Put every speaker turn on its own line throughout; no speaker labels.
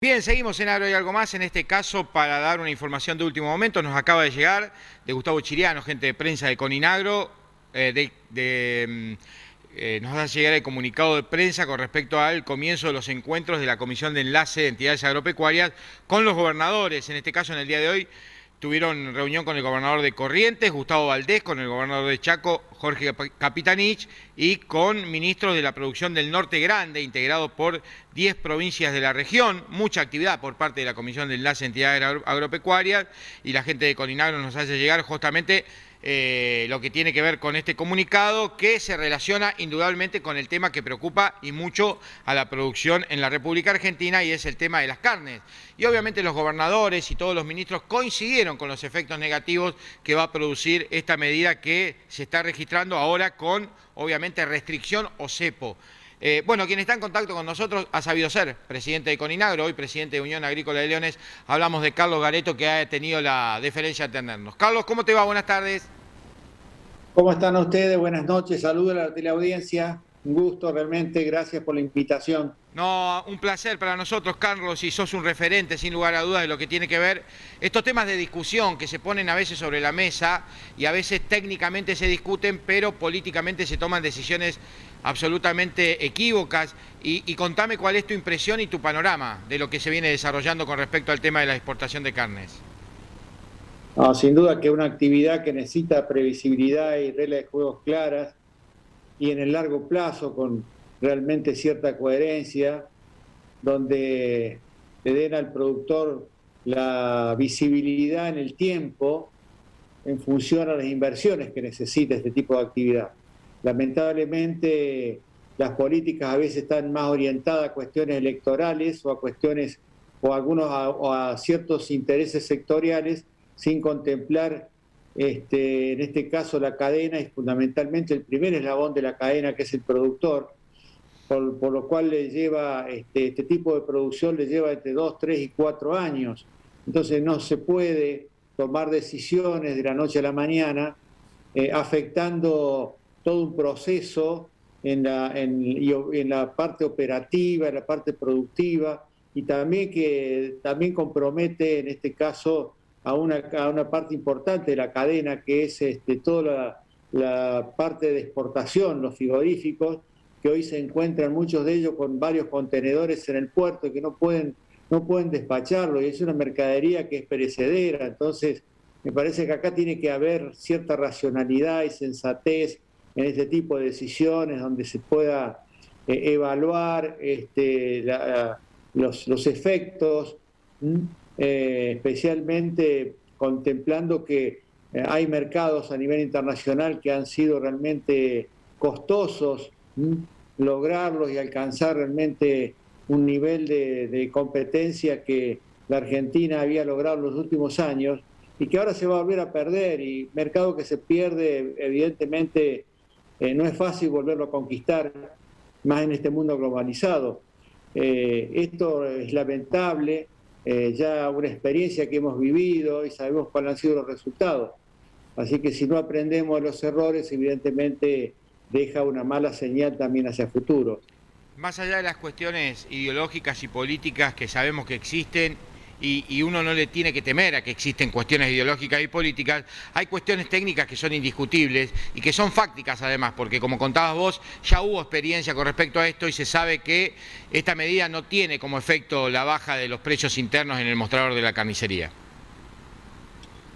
Bien, seguimos en Agro y Algo Más, en este caso para dar una información de último momento. Nos acaba de llegar de Gustavo Chiriano, gente de prensa de Coninagro, nos hace llegar el comunicado de prensa con respecto al comienzo de los encuentros de la Comisión de Enlace de Entidades Agropecuarias con los gobernadores. En este caso, en el día de hoy, tuvieron reunión con el gobernador de Corrientes, Gustavo Valdés, con el gobernador de Chaco, Jorge Capitanich, y con ministros de la producción del Norte Grande, integrado por 10 provincias de la región. Mucha actividad por parte de la Comisión de Enlace de Entidades Agropecuarias, y la gente de Coninagro nos hace llegar justamente lo que tiene que ver con este comunicado, que se relaciona indudablemente con el tema que preocupa y mucho a la producción en la República Argentina, y es el tema de las carnes. Y obviamente los gobernadores y todos los ministros coincidieron con los efectos negativos que va a producir esta medida que se está registrando ahora con, obviamente, restricción o cepo. Bueno, quien está en contacto con nosotros ha sabido ser presidente de Coninagro, hoy presidente de Unión Agrícola de Leones. Hablamos de Carlos Gareto, que ha tenido la deferencia de atendernos. Carlos, ¿cómo te va? Buenas tardes.
¿Cómo están ustedes? Buenas noches, saludos a la teleaudiencia. Un gusto realmente, gracias por la invitación.
No, un placer para nosotros, Carlos, y sos un referente, sin lugar a dudas, de lo que tiene que ver estos temas de discusión que se ponen a veces sobre la mesa y a veces técnicamente se discuten, pero políticamente se toman decisiones absolutamente equívocas. Y contame cuál es tu impresión y tu panorama de lo que se viene desarrollando con respecto al tema de la exportación de carnes.
No, sin duda que es una actividad que necesita previsibilidad y reglas de juegos claras y en el largo plazo con realmente cierta coherencia, donde le den al productor la visibilidad en el tiempo en función a las inversiones que necesita este tipo de actividad. Lamentablemente, las políticas a veces están más orientadas a cuestiones electorales o a cuestiones o a ciertos intereses sectoriales sin contemplar en este caso la cadena y fundamentalmente el primer eslabón de la cadena, que es el productor, por lo cual le lleva este tipo de producción le lleva entre 2, 3 y 4 años. Entonces no se puede tomar decisiones de la noche a la mañana afectando todo un proceso en la parte operativa, en la parte productiva, y también que también compromete en este caso a una parte importante de la cadena, que es toda la parte de exportación, los frigoríficos, que hoy se encuentran muchos de ellos con varios contenedores en el puerto y que no pueden despacharlo, y es una mercadería que es perecedera. Entonces me parece que acá tiene que haber cierta racionalidad y sensatez en este tipo de decisiones, donde se pueda evaluar los efectos, especialmente contemplando que hay mercados a nivel internacional que han sido realmente costosos, lograrlos y alcanzar realmente un nivel de competencia que la Argentina había logrado en los últimos años y que ahora se va a volver a perder, y mercado que se pierde, evidentemente, no es fácil volverlo a conquistar, más en este mundo globalizado. Esto es lamentable, ya una experiencia que hemos vivido y sabemos cuáles han sido los resultados. Así que si no aprendemos de los errores, evidentemente deja una mala señal también hacia el futuro.
Más allá de las cuestiones ideológicas y políticas que sabemos que existen, y uno no le tiene que temer a que existen cuestiones ideológicas y políticas, hay cuestiones técnicas que son indiscutibles y que son fácticas además, porque como contabas vos, ya hubo experiencia con respecto a esto y se sabe que esta medida no tiene como efecto la baja de los precios internos en el mostrador de la carnicería.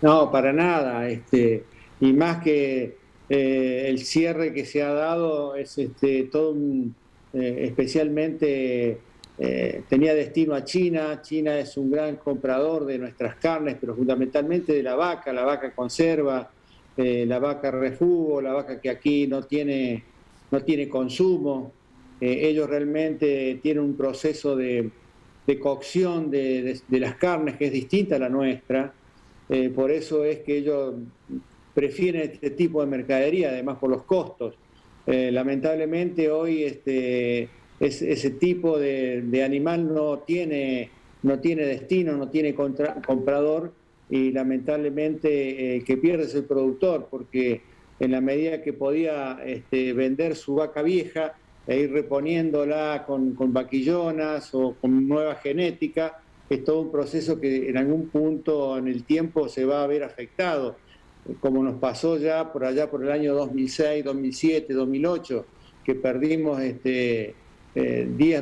No, para nada. Y más que el cierre que se ha dado es todo especialmente tenía destino a China. China es un gran comprador de nuestras carnes, pero fundamentalmente de la vaca conserva, la vaca refugo, la vaca que aquí no tiene consumo. Ellos realmente tienen un proceso de cocción de las carnes que es distinta a la nuestra. Por eso es que ellos prefieren este tipo de mercadería, además por los costos. Lamentablemente hoy ese tipo de animal no tiene destino, no tiene comprador, y lamentablemente el que pierde es el productor, porque en la medida que podía vender su vaca vieja, e ir reponiéndola con vaquillonas o con nueva genética. Es todo un proceso que en algún punto en el tiempo se va a ver afectado, como nos pasó ya por allá por el año 2006, 2007, 2008, que perdimos 10,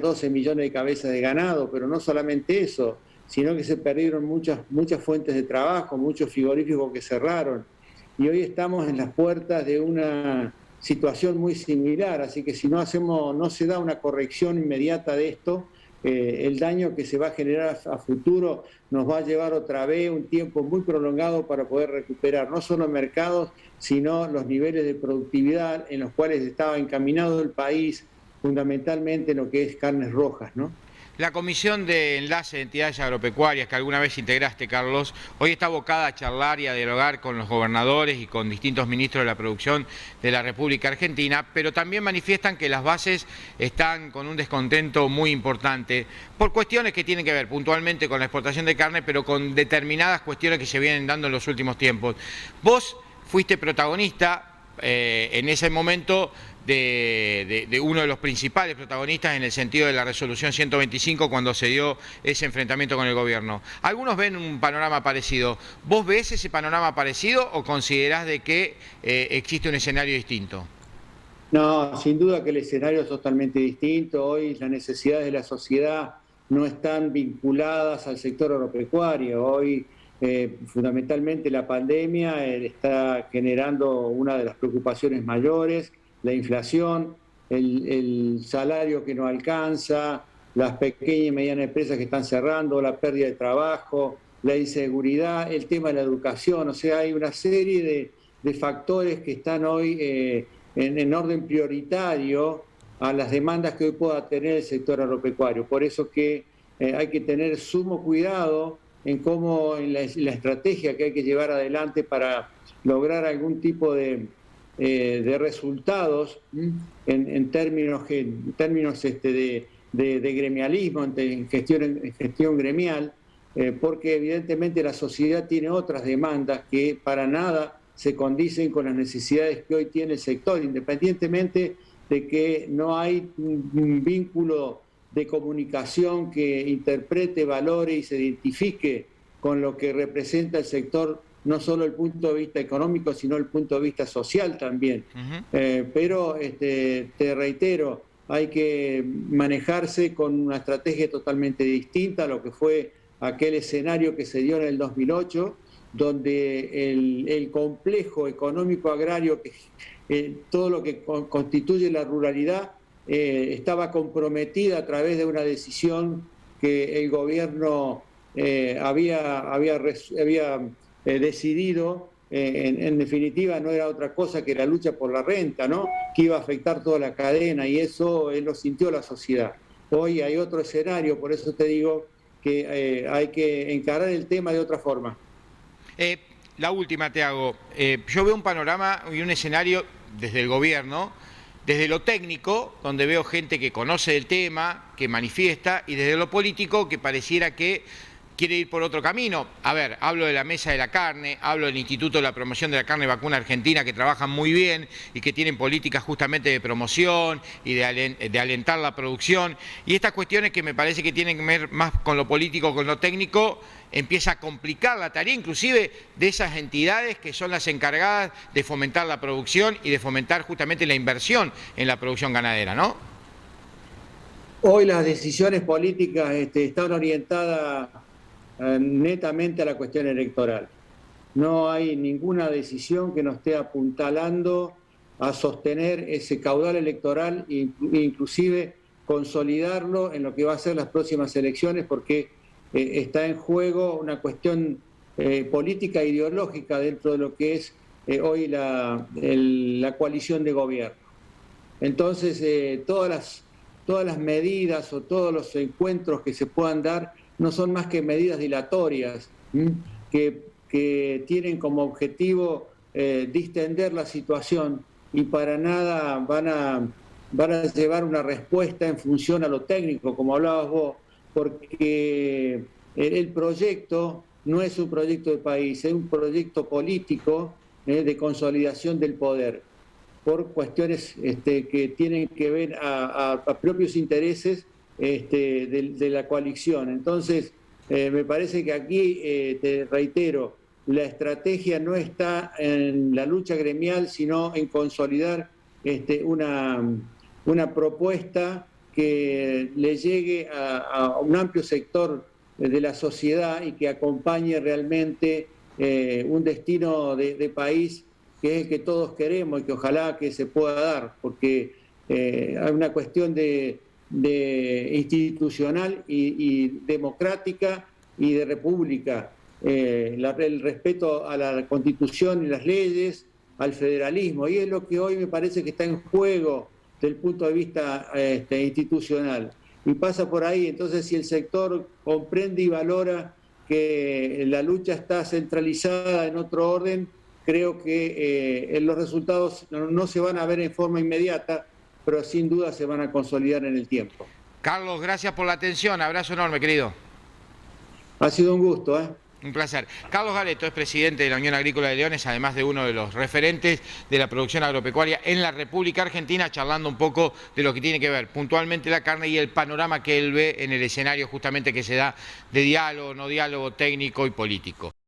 12 millones de cabezas de ganado, pero no solamente eso, sino que se perdieron muchas fuentes de trabajo, muchos frigoríficos que cerraron. Y hoy estamos en las puertas de una situación muy similar, así que si no se da una corrección inmediata de esto, el daño que se va a generar a futuro nos va a llevar otra vez un tiempo muy prolongado para poder recuperar no solo mercados, sino los niveles de productividad en los cuales estaba encaminado el país, fundamentalmente en lo que es carnes rojas, ¿no?
La Comisión de Enlace de Entidades Agropecuarias, que alguna vez integraste, Carlos, hoy está abocada a charlar y a dialogar con los gobernadores y con distintos ministros de la producción de la República Argentina, pero también manifiestan que las bases están con un descontento muy importante por cuestiones que tienen que ver puntualmente con la exportación de carne, pero con determinadas cuestiones que se vienen dando en los últimos tiempos. Vos fuiste protagonista en ese momento de uno de los principales protagonistas en el sentido de la resolución 125 cuando se dio ese enfrentamiento con el gobierno. Algunos ven un panorama parecido. ¿Vos ves ese panorama parecido o considerás de que existe un escenario distinto?
No, sin duda que el escenario es totalmente distinto. Hoy las necesidades de la sociedad no están vinculadas al sector agropecuario. Hoy fundamentalmente la pandemia está generando una de las preocupaciones mayores, la inflación, el salario que no alcanza, las pequeñas y medianas empresas que están cerrando, la pérdida de trabajo, la inseguridad, el tema de la educación. O sea, hay una serie de factores que están hoy en orden prioritario a las demandas que hoy pueda tener el sector agropecuario. Por eso que hay que tener sumo cuidado en la estrategia que hay que llevar adelante para lograr algún tipo de resultados en términos de gremialismo, en gestión gremial, porque evidentemente la sociedad tiene otras demandas que para nada se condicen con las necesidades que hoy tiene el sector, independientemente de que no hay un vínculo de comunicación que interprete, valore y se identifique con lo que representa el sector, no solo el punto de vista económico, sino el punto de vista social también. Pero te reitero, hay que manejarse con una estrategia totalmente distinta a lo que fue aquel escenario que se dio en el 2008, donde el complejo económico agrario, todo lo que constituye la ruralidad, estaba comprometida a través de una decisión que el gobierno había decidido. En definitiva no era otra cosa que la lucha por la renta, ¿no? Que iba a afectar toda la cadena, y eso lo sintió la sociedad. Hoy hay otro escenario, por eso te digo que hay que encarar el tema de otra forma.
La última te hago. Yo veo un panorama y un escenario desde el gobierno, desde lo técnico, donde veo gente que conoce el tema, que manifiesta, y desde lo político, que pareciera que quiere ir por otro camino. A ver, hablo de la Mesa de la Carne, hablo del Instituto de la Promoción de la Carne Vacuna Argentina, que trabajan muy bien y que tienen políticas justamente de promoción y de alentar la producción. Y estas cuestiones que me parece que tienen que ver más con lo político, con lo técnico, empieza a complicar la tarea inclusive de esas entidades que son las encargadas de fomentar la producción y de fomentar justamente la inversión en la producción ganadera, ¿no?
Hoy las decisiones políticas están orientadas netamente a la cuestión electoral. No hay ninguna decisión que nos esté apuntalando a sostener ese caudal electoral e inclusive consolidarlo en lo que va a ser las próximas elecciones, porque está en juego una cuestión política e ideológica dentro de lo que es hoy la coalición de gobierno. Entonces, todas las medidas o todos los encuentros que se puedan dar no son más que medidas dilatorias que tienen como objetivo distender la situación, y para nada van a llevar una respuesta en función a lo técnico, como hablabas vos, porque el proyecto no es un proyecto de país, es un proyecto político de consolidación del poder. por cuestiones que tienen que ver a propios intereses de la coalición. Entonces, me parece que aquí, te reitero, la estrategia no está en la lucha gremial, sino en consolidar una propuesta que le llegue a un amplio sector de la sociedad y que acompañe realmente un destino de país que es el que todos queremos y que ojalá que se pueda dar, porque hay una cuestión de institucional y democrática y de república, el respeto a la Constitución y las leyes, al federalismo, y es lo que hoy me parece que está en juego desde el punto de vista institucional. Y pasa por ahí. Entonces, si el sector comprende y valora que la lucha está centralizada en otro orden, creo que los resultados no se van a ver en forma inmediata, pero sin duda se van a consolidar en el tiempo.
Carlos, gracias por la atención. Abrazo enorme, querido.
Ha sido un gusto, ¿eh?
Un placer. Carlos Galeto es presidente de la Unión Agrícola de Leones, además de uno de los referentes de la producción agropecuaria en la República Argentina, charlando un poco de lo que tiene que ver puntualmente la carne y el panorama que él ve en el escenario justamente que se da de diálogo, no diálogo técnico y político.